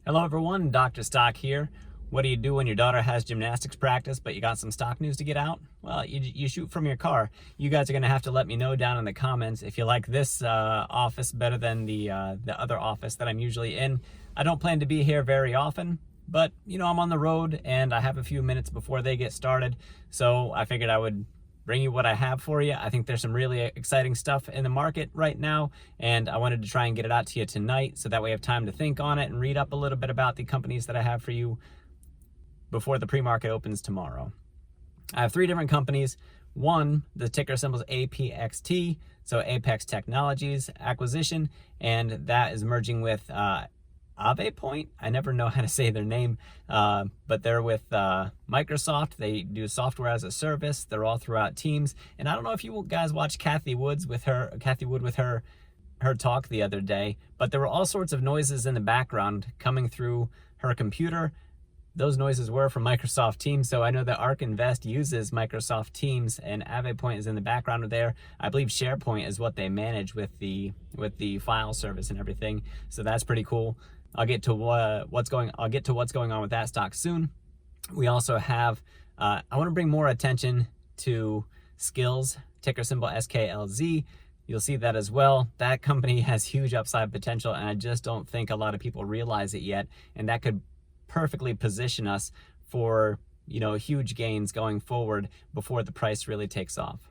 Hello everyone, Dr. Stock here. What do you do when your daughter has gymnastics practice, but you got some stock news to get out? Well, you shoot from your car. You guys are gonna have to let me know down in the comments if you like this office better than the other office that I'm usually in. I don't plan to be here very often, but I'm on the road and I have a few minutes before they get started. So I figured I would bring you what I have for you. I think there's some really exciting stuff in the market right now, and I wanted to try and get it out to you tonight so that way you have time to think on it and read up a little bit about the companies that I have for you before the pre-market opens tomorrow. I have three different companies. One, the ticker symbol is APXT, so Apex Technologies acquisition, and that is merging with AvePoint. I never know how to say their name, but they're with Microsoft. They do software as a service. They're all throughout Teams. And I don't know if you guys watched Kathy Wood with her talk the other day, but there were all sorts of noises in the background coming through her computer. Those noises were from Microsoft Teams. So I know that ARK Invest uses Microsoft Teams, and AvePoint is in the background of there. I believe SharePoint is what they manage with the file service and everything. So that's pretty cool. I'll get to what's going on with that stock soon. We also have I want to bring more attention to Skillz, ticker symbol SKLZ. You'll see that as well. That company has huge upside potential, and I just don't think a lot of people realize it yet. And that could perfectly position us for huge gains going forward before the price really takes off.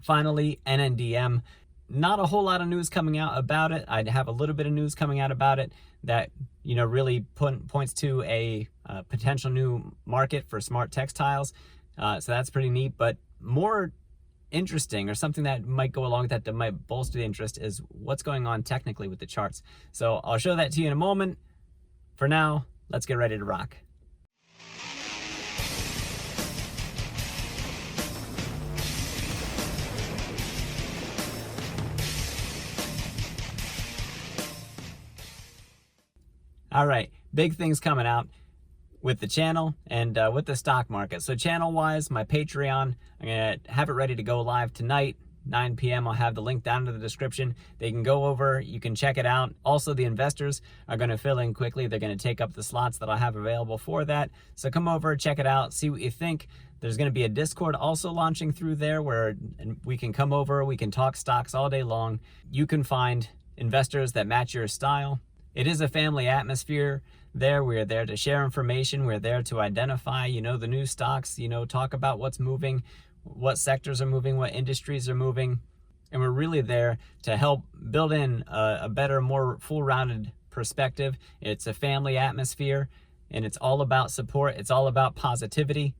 Finally, NNDM. Not a whole lot of news coming out about it. I'd have a little bit of news coming out about it that really points to a potential new market for smart textiles. So that's pretty neat. But more interesting, or something that might go along with that might bolster the interest, is what's going on technically with the charts. So I'll show that to you in a moment. For now, let's get ready to rock. All right, big things coming out with the channel and with the stock market. So channel-wise, my Patreon, I'm gonna have it ready to go live tonight, 9 p.m. I'll have the link down in the description. They can go over, you can check it out. Also, the investors are gonna fill in quickly. They're gonna take up the slots that I have available for that. So come over, check it out, see what you think. There's gonna be a Discord also launching through there where we can come over, we can talk stocks all day long. You can find investors that match your style. It is a family atmosphere there. We're there to share information. We're there to identify, the new stocks, talk about what's moving, what sectors are moving, what industries are moving. And we're really there to help build in a better, more full-rounded perspective. It's a family atmosphere, and it's all about support. It's all about positivity.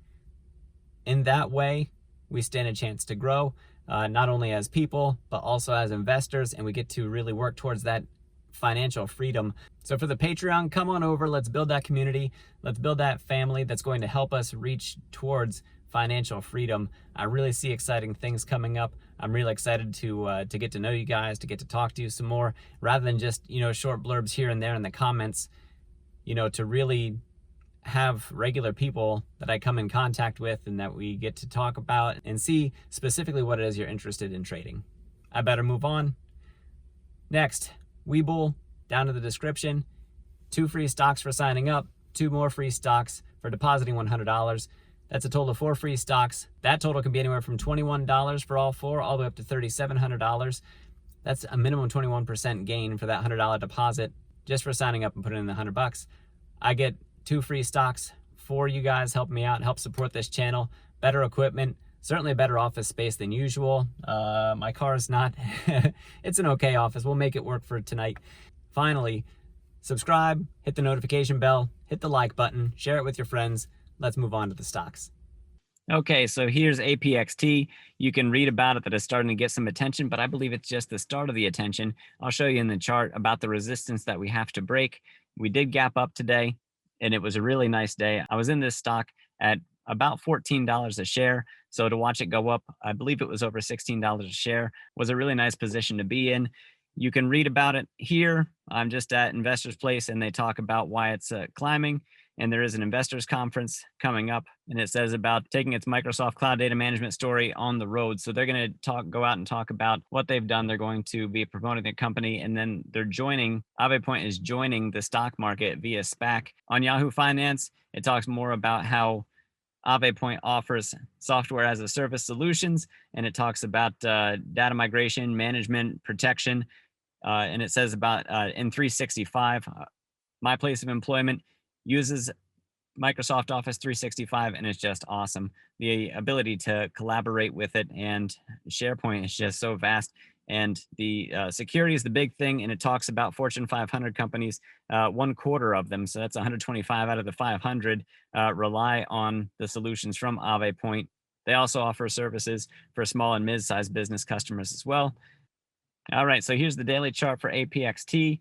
In that way, we stand a chance to grow, not only as people, but also as investors, and we get to really work towards that financial freedom. So for the Patreon, come on over. Let's build that community. Let's build that family that's going to help us reach towards financial freedom. I really see exciting things coming up. I'm really excited to get to know you guys, to get to talk to you some more, rather than just short blurbs here and there in the comments. To really have regular people that I come in contact with and that we get to talk about and see specifically what it is you're interested in trading. I better move on. Next, Webull, down in the description. 2 free stocks for signing up, 2 more free stocks for depositing $100. That's a total of 4 free stocks. That total can be anywhere from $21 for all 4, all the way up to $3,700. That's a minimum 21% gain for that $100 deposit just for signing up and putting in the $100. I get 2 free stocks for you guys, help me out, help support this channel, better equipment, certainly a better office space than usual. My car is not, it's an okay office. We'll make it work for tonight. Finally, subscribe, hit the notification bell, hit the like button, share it with your friends. Let's move on to the stocks. Okay, so here's APXT. You can read about it that it's starting to get some attention, but I believe it's just the start of the attention. I'll show you in the chart about the resistance that we have to break. We did gap up today, and it was a really nice day. I was in this stock at about $14 a share. So to watch it go up, I believe it was over $16 a share, was a really nice position to be in. You can read about it here. I'm just at Investor's Place, and they talk about why it's climbing. and there is an investors conference coming up, and it says about taking its Microsoft Cloud Data Management story on the road. So they're going to go out and talk about what they've done. They're going to be promoting the company, and then AvePoint is joining the stock market via SPAC. On Yahoo Finance, it talks more about how AvePoint offers software as a service solutions, and it talks about data migration, management, protection, and it says about in 365, my place of employment uses Microsoft Office 365, and it's just awesome. The ability to collaborate with it, and SharePoint is just so vast. And the security is the big thing, and it talks about Fortune 500 companies. 1/4 of them, so that's 125 out of the 500, rely on the solutions from AvePoint. They also offer services for small and mid-sized business customers as well. All right, so here's the daily chart for APXT.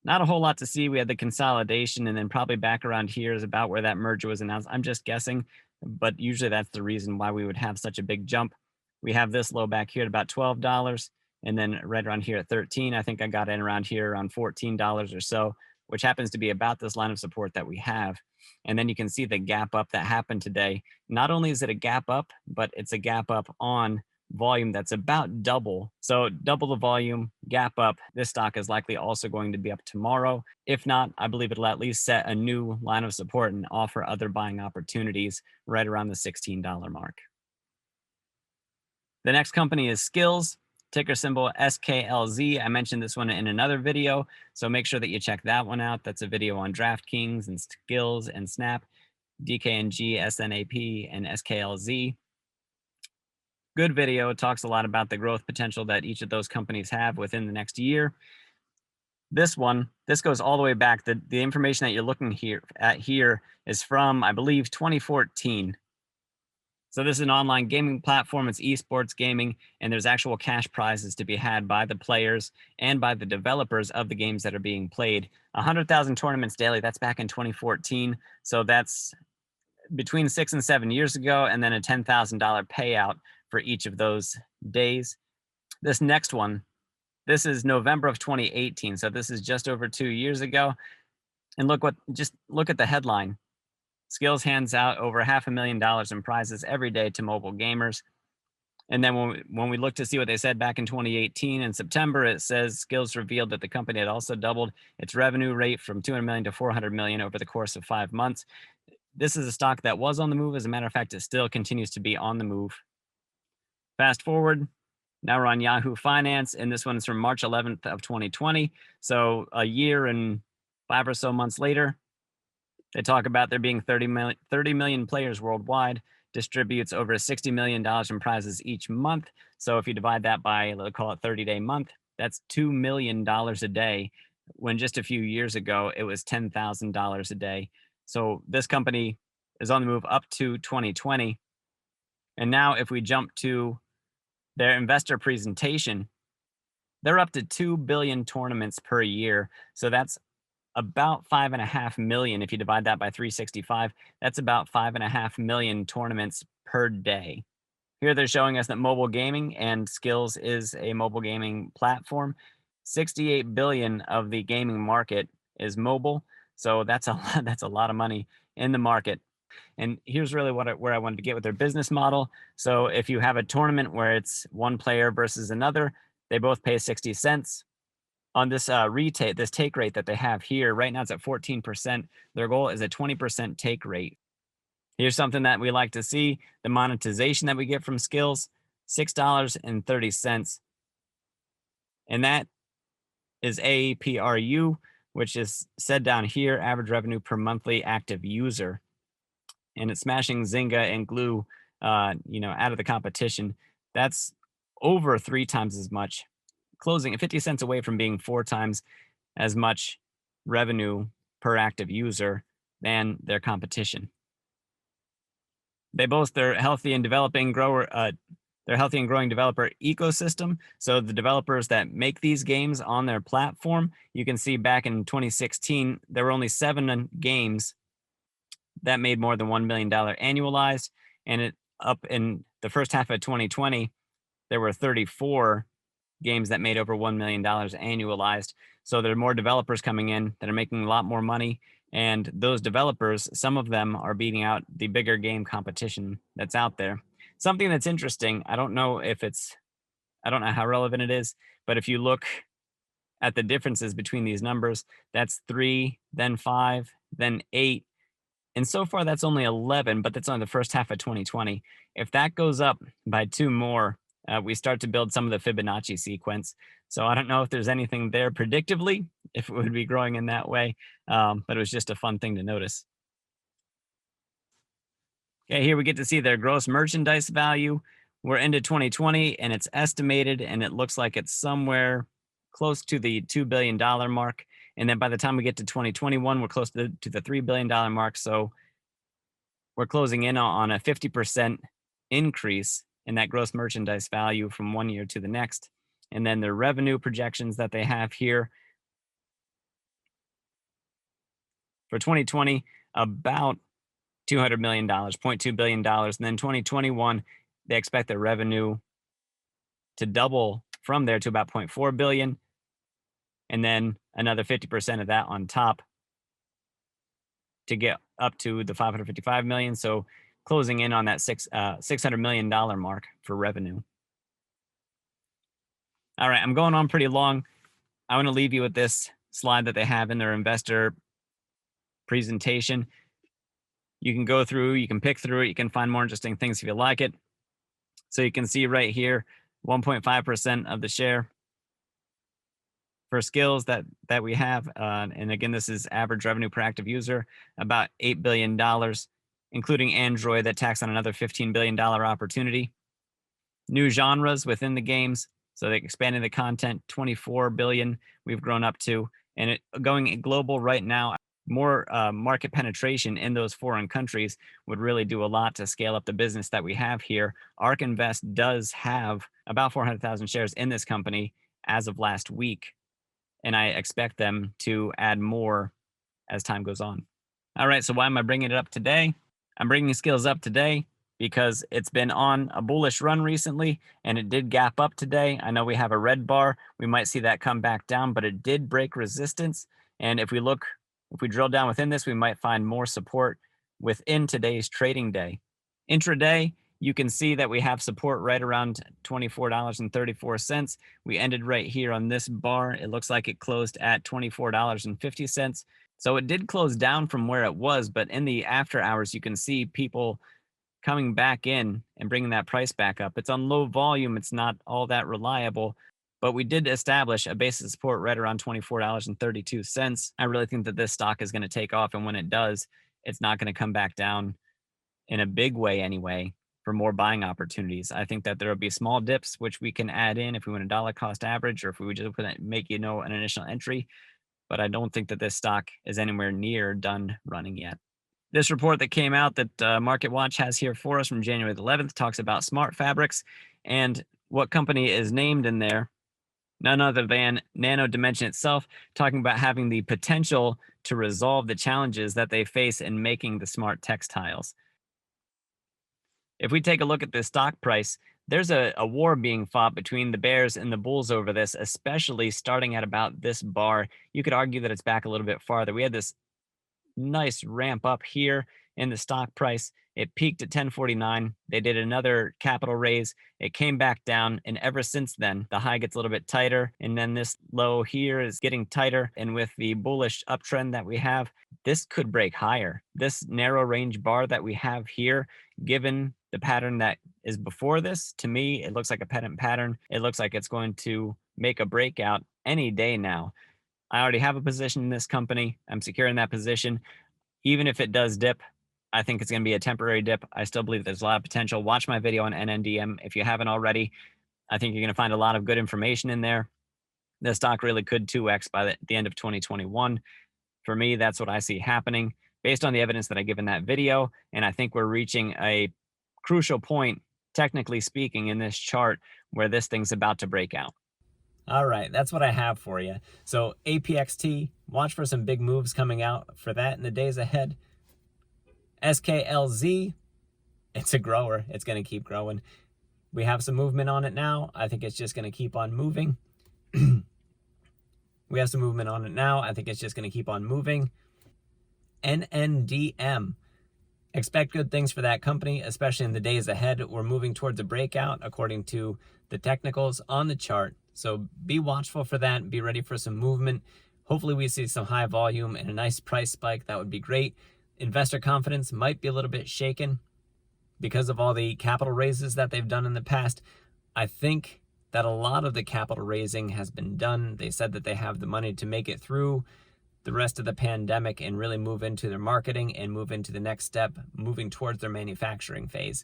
Not a whole lot to see. We had the consolidation, and then probably back around here is about where that merger was announced. I'm just guessing, but usually that's the reason why we would have such a big jump. We have this low back here at about $12, and then right around here at 13. I think I got in around here around $14 or so, which happens to be about this line of support that we have. And then you can see the gap up that happened today. Not only is it a gap up, but it's a gap up on volume that's about double. So double the volume, gap up. This stock is likely also going to be up tomorrow. If not, I believe it'll at least set a new line of support and offer other buying opportunities right around the $16 mark. The next company is Skillz, ticker symbol SKLZ. I mentioned this one in another video, so make sure that you check that one out. That's a video on DraftKings and Skillz and Snap, DKNG, SNAP, and SKLZ. Good video. It talks a lot about the growth potential that each of those companies have within the next year. This goes all the way back. The information that you're looking at here is from, I believe, 2014. So this is an online gaming platform. It's eSports gaming, and there's actual cash prizes to be had by the players and by the developers of the games that are being played. 100,000 tournaments daily. That's back in 2014. So that's between 6 and 7 years ago, and then a $10,000 payout for each of those days. This next one, this is November of 2018. So this is just over 2 years ago. And just look at the headline. Skillz hands out over $500,000 in prizes every day to mobile gamers. And then when we look to see what they said back in 2018 in September, it says Skillz revealed that the company had also doubled its revenue rate from 200 million to 400 million over the course of 5 months. This is a stock that was on the move. As a matter of fact, it still continues to be on the move. Fast forward, now we're on Yahoo Finance, and this one is from March 11th of 2020. So a year and 5 or so months later, they talk about there being 30 million players worldwide, distributes over $60 million in prizes each month. So if you divide that by, let's call it 30-day month, that's $2 million a day, when just a few years ago, it was $10,000 a day. So this company is on the move up to 2020. And now if we jump to their investor presentation, they're up to 2 billion tournaments per year. So that's about 5.5 million. If you divide that by 365, that's about 5.5 million tournaments per day. Here they're showing us that mobile gaming, and Skillz is a mobile gaming platform. 68 billion of the gaming market is mobile. So that's a lot of money in the market. And here's really where I wanted to get with their business model. So if you have a tournament where it's one player versus another, they both pay 60 cents. On this this take rate that they have here, right now it's at 14%. Their goal is a 20% take rate. Here's something that we like to see: the monetization that we get from Skillz, $6.30. And that is APRU, which is said down here, average revenue per monthly active user. And it's smashing Zynga and Glue, out of the competition. That's over 3 times as much, closing at 50 cents away from being 4 times as much revenue per active user than their competition. They boast their healthy and growing developer ecosystem. So the developers that make these games on their platform, you can see back in 2016, there were only 7 games that made more than $1 million annualized. And up in the first half of 2020, there were 34 games that made over $1 million annualized. So there are more developers coming in that are making a lot more money. And those developers, some of them are beating out the bigger game competition that's out there. Something that's interesting, I don't know how relevant it is, but if you look at the differences between these numbers, that's 3, then 5, then 8. And so far, that's only 11, but that's only the first half of 2020. If that goes up by 2 more, we start to build some of the Fibonacci sequence. So I don't know if there's anything there predictively, if it would be growing in that way, but it was just a fun thing to notice. Okay, here we get to see their gross merchandise value. We're into 2020, and it's estimated, and it looks like it's somewhere close to the $2 billion mark. And then by the time we get to 2021, we're close to the $3 billion mark. So we're closing in on a 50% increase in that gross merchandise value from one year to the next. And then the revenue projections that they have here for 2020, about $200 million, $0.2 billion. And then 2021, they expect their revenue to double from there to about $0.4 billion. And then another 50% of that on top to get up to the 555 million. So closing in on that $600 million mark for revenue. All right, I'm going on pretty long. I want to leave you with this slide that they have in their investor presentation. You can go through, you can pick through it, you can find more interesting things if you like it. So you can see right here, 1.5% of the share for Skillz that we have. And again, this is average revenue per active user, about $8 billion, including Android that tacks on another $15 billion opportunity. New genres within the games. So they expanded the content, 24 billion we've grown up to. And it going global right now, more market penetration in those foreign countries would really do a lot to scale up the business that we have here. ARK Invest does have about 400,000 shares in this company as of last week, and I expect them to add more as time goes on. All right, so why am I bringing it up today? I'm bringing Skillz up today because it's been on a bullish run recently, and it did gap up today. I know we have a red bar. We might see that come back down, but it did break resistance. And if we drill down within this, we might find more support within today's trading day. Intraday, you can see that we have support right around $24.34. We ended right here on this bar. It looks like it closed at $24.50. So it did close down from where it was, but in the after hours, you can see people coming back in and bringing that price back up. It's on low volume. It's not all that reliable, but we did establish a base of support right around $24.32. I really think that this stock is going to take off, and when it does, it's not going to come back down in a big way anyway for more buying opportunities. I think that there will be small dips, which we can add in if we want a dollar cost average, or if we just make, an initial entry. But I don't think that this stock is anywhere near done running yet. This report that came out that Market Watch has here for us from January the 11th talks about smart fabrics, and what company is named in there? None other than Nano Dimension itself, talking about having the potential to resolve the challenges that they face in making the smart textiles. If we take a look at the stock price, there's a war being fought between the bears and the bulls over this, especially starting at about this bar. You could argue that it's back a little bit farther. We had this nice ramp up here in the stock price. It peaked at 1049. They did another capital raise. It came back down, and ever since then, the high gets a little bit tighter, and then this low here is getting tighter. And with the bullish uptrend that we have, this could break higher. This narrow range bar that we have here, given the pattern that is before this, to me, it looks like a pattern. It looks like it's going to make a breakout any day now. I already have a position in this company. I'm securing that position. Even if it does dip, I think it's going to be a temporary dip. I still believe there's a lot of potential. Watch my video on NNDM if you haven't already. I think you're going to find a lot of good information in there. The stock really could 2x by the end of 2021. For me, that's what I see happening based on the evidence that I give in that video. And I think we're reaching a crucial point, technically speaking, in this chart where this thing's about to break out. All right, that's what I have for you. So APXT, watch for some big moves coming out for that in the days ahead. SKLZ, it's a grower. It's going to keep growing. We have some movement on it now. I think it's just going to keep on moving. We have some movement on it now. I think it's just going to keep on moving. NNDM. Expect good things for that company, especially in the days ahead. We're moving towards a breakout according to the technicals on the chart. So be watchful for that. Be ready for some movement. Hopefully we see some high volume and a nice price spike. That would be great. Investor confidence might be a little bit shaken because of all the capital raises that they've done in the past. I think that a lot of the capital raising has been done. They said that they have the money to make it through the rest of the pandemic and really move into their marketing and move into the next step, moving towards their manufacturing phase.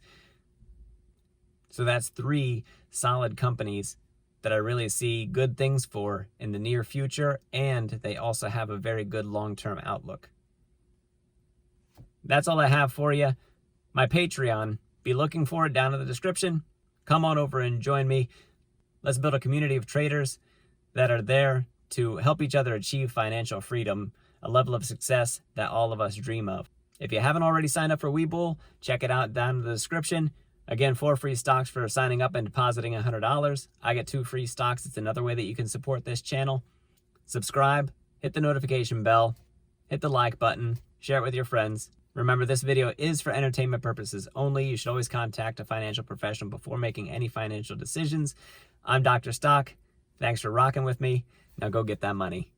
So that's 3 solid companies that I really see good things for in the near future, and they also have a very good long-term outlook. That's all I have for you. My Patreon, be looking for it down in the description. Come on over and join me. Let's build a community of traders that are there to help each other achieve financial freedom, a level of success that all of us dream of. If you haven't already signed up for Webull, check it out down in the description. Again, 4 free stocks for signing up and depositing $100. I get 2 free stocks. It's another way that you can support this channel. Subscribe, hit the notification bell, hit the like button, share it with your friends. Remember, this video is for entertainment purposes only. You should always contact a financial professional before making any financial decisions. I'm Dr. Stock. Thanks for rocking with me. Now go get that money.